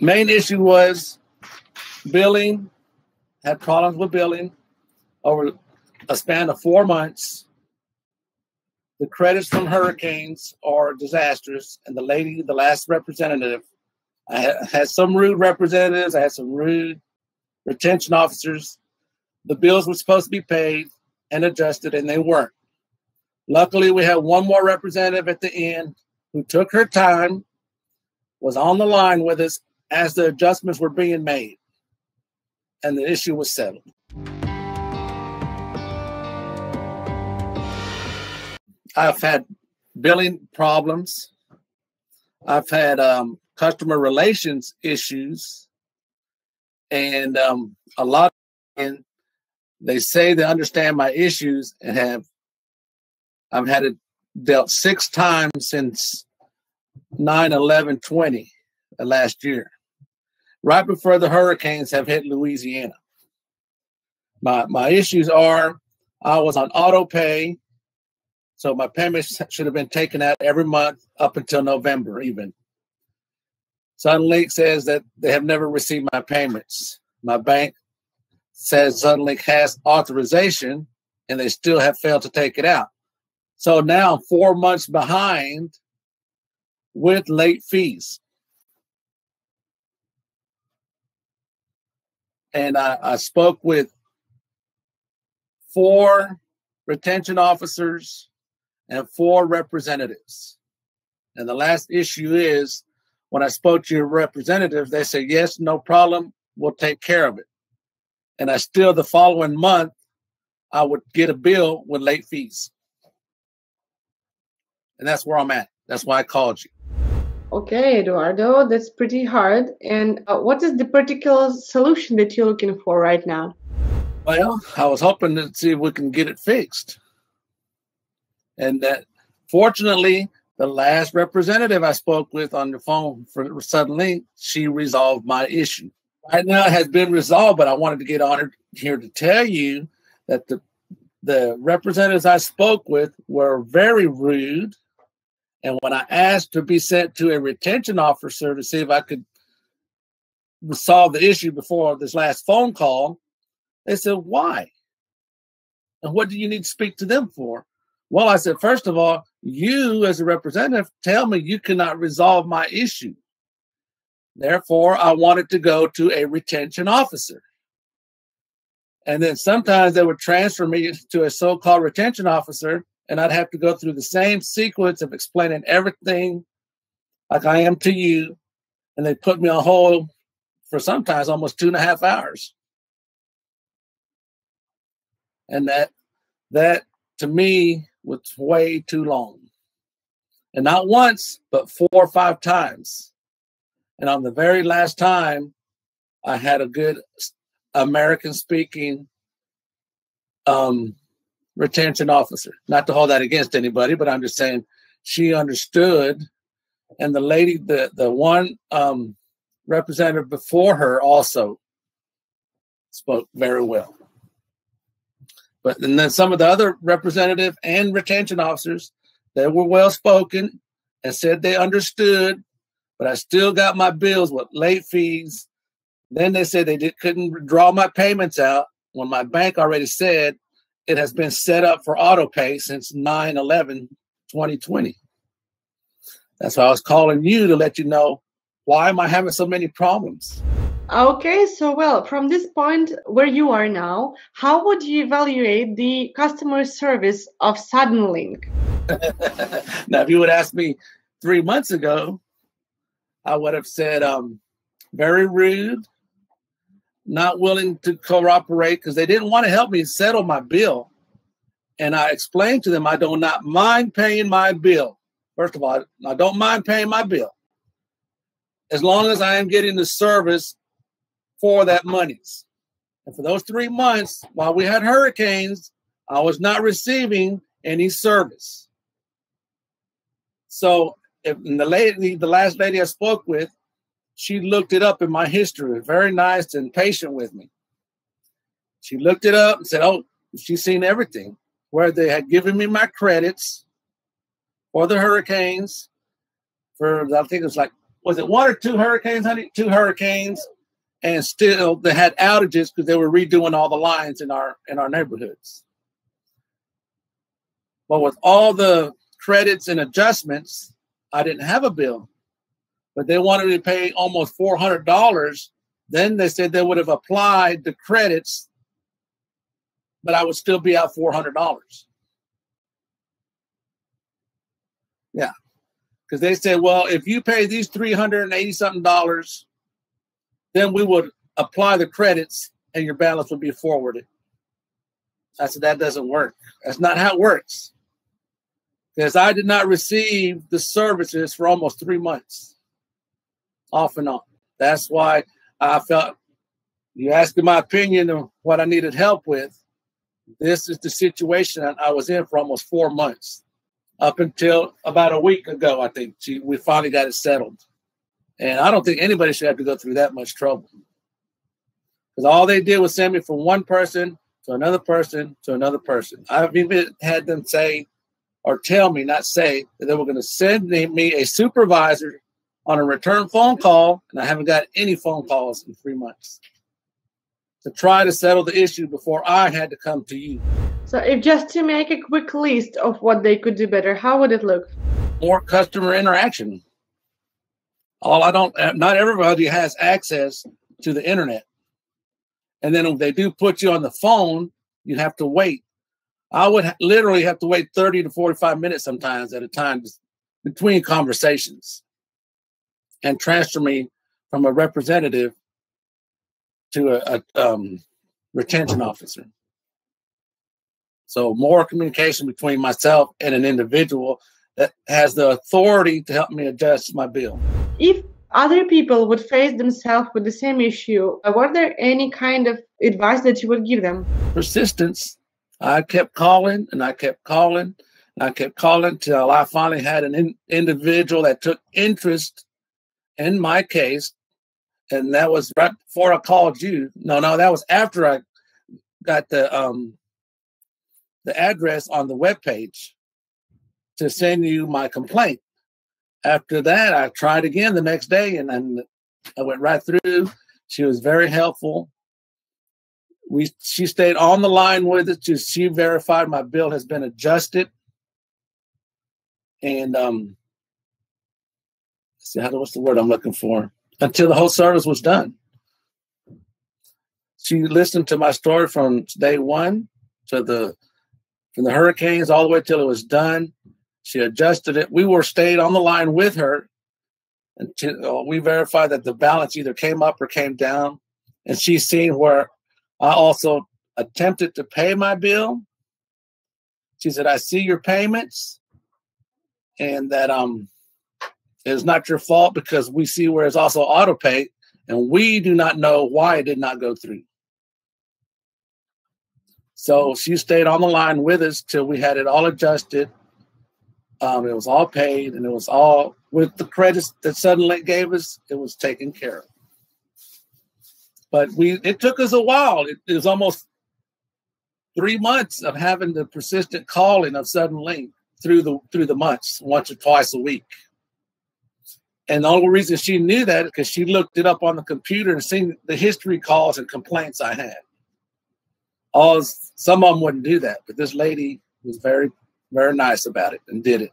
Main issue was billing, had problems with billing over a span of 4 months. The credits from hurricanes are disastrous. And the last representative, I had some rude representatives. I had some rude retention officers. The bills were supposed to be paid and adjusted, and they weren't. Luckily, we had one more representative at the end who took her time, was on the line with us as the adjustments were being made, and the issue was settled. I've had billing problems. I've had customer relations issues, and a lot. And they say they understand my issues, and I've had it dealt 6 times since 9/11/20 last year, right before the hurricanes have hit Louisiana. My issues are I was on auto pay. So my payments should have been taken out every month up until November even. Suddenlink says that they have never received my payments. My bank says Suddenlink has authorization and they still have failed to take it out. So now I'm 4 months behind with late fees. And I spoke with 4 retention officers and 4 representatives. And the last issue is when I spoke to your representatives, they said, yes, no problem. We'll take care of it. And I still, the following month, I would get a bill with late fees. And that's where I'm at. That's why I called you. Okay, Eduardo, that's pretty hard. And what is the particular solution that you're looking for right now? Well, I was hoping to see if we can get it fixed. And that, fortunately, the last representative I spoke with on the phone for Suddenlink, she resolved my issue. Right now, it has been resolved, but I wanted to get on here to tell you that the representatives I spoke with were very rude. And when I asked to be sent to a retention officer to see if I could resolve the issue before this last phone call, they said, why? And what do you need to speak to them for? Well, I said, first of all, you as a representative tell me you cannot resolve my issue. Therefore, I wanted to go to a retention officer. And then sometimes they would transfer me to a so-called retention officer, and I'd have to go through the same sequence of explaining everything like I am to you. And they put me on hold for sometimes almost 2.5 hours. And that to me was way too long. And not once, but 4 or 5 times. And on the very last time, I had a good American-speaking retention officer. Not to hold that against anybody, but I'm just saying she understood. And the lady, the one representative before her also spoke very well. And then some of the other representative and retention officers, they were well-spoken and said they understood, but I still got my bills with late fees. Then they said they couldn't draw my payments out when my bank already said it has been set up for auto pay since 9/11/2020. That's why I was calling you to let you know, why am I having so many problems? Okay, so well, from this point where you are now, how would you evaluate the customer service of Suddenlink? Now, if you would ask me 3 months ago, I would have said very rude, not willing to cooperate because they didn't want to help me settle my bill. And I explained to them I do not mind paying my bill. First of all, I don't mind paying my bill as long as I am getting the service for that monies. And for those 3 months, while we had hurricanes, I was not receiving any service. So the last lady I spoke with, she looked it up in my history, very nice and patient with me. She looked it up and said, oh, she's seen everything, where they had given me my credits for the hurricanes for, I think it was like was it one or two hurricanes, honey? Two hurricanes, and still they had outages because they were redoing all the lines in our neighborhoods. But with all the credits and adjustments, I didn't have a bill. But they wanted me to pay almost $400. Then they said they would have applied the credits, but I would still be out $400. Yeah. Because they said, well, if you pay these $380-something, then we would apply the credits and your balance would be forwarded. I said, that doesn't work. That's not how it works. Because I did not receive the services for almost 3 months, off and on. That's why I felt, you asking my opinion of what I needed help with. This is the situation I was in for almost 4 months. Up until about a week ago, I think we finally got it settled. And I don't think anybody should have to go through that much trouble. Because all they did was send me from one person to another person to another person. I've even had them say, or tell me, not say, that they were going to send me a supervisor on a return phone call, and I haven't got any phone calls in 3 months to try to settle the issue before I had to come to you. So if just to make a quick list of what they could do better, how would it look? More customer interaction. Not everybody has access to the internet. And then if they do put you on the phone, you have to wait. I would literally have to wait 30 to 45 minutes sometimes at a time between conversations and transfer me from a representative to a retention officer. So more communication between myself and an individual that has the authority to help me adjust my bill. If other people would face themselves with the same issue, were there any kind of advice that you would give them? Persistence. I kept calling and I kept calling and I kept calling till I finally had an individual that took interest in my case. And that was right before I called you. No, that was after I got the address on the webpage to send you my complaint. After that, I tried again the next day, and then I went right through. She was very helpful. She stayed on the line with us. She verified my bill has been adjusted. And what's the word I'm looking for? Until the whole service was done. She listened to my story from day one from the hurricanes all the way till it was done. She adjusted it. We stayed on the line with her until we verified that the balance either came up or came down. And she's seen where I also attempted to pay my bill. She said, I see your payments and that it's not your fault because we see where it's also auto pay and we do not know why it did not go through. So she stayed on the line with us till we had it all adjusted. It was all paid, and it was all with the credits that Suddenlink gave us. It was taken care of. But it took us a while. It was almost 3 months of having the persistent calling of Suddenlink through the months, once or twice a week. And the only reason she knew that is because she looked it up on the computer and seen the history calls and complaints I had. Some of them wouldn't do that, but this lady was very, very nice about it and did it.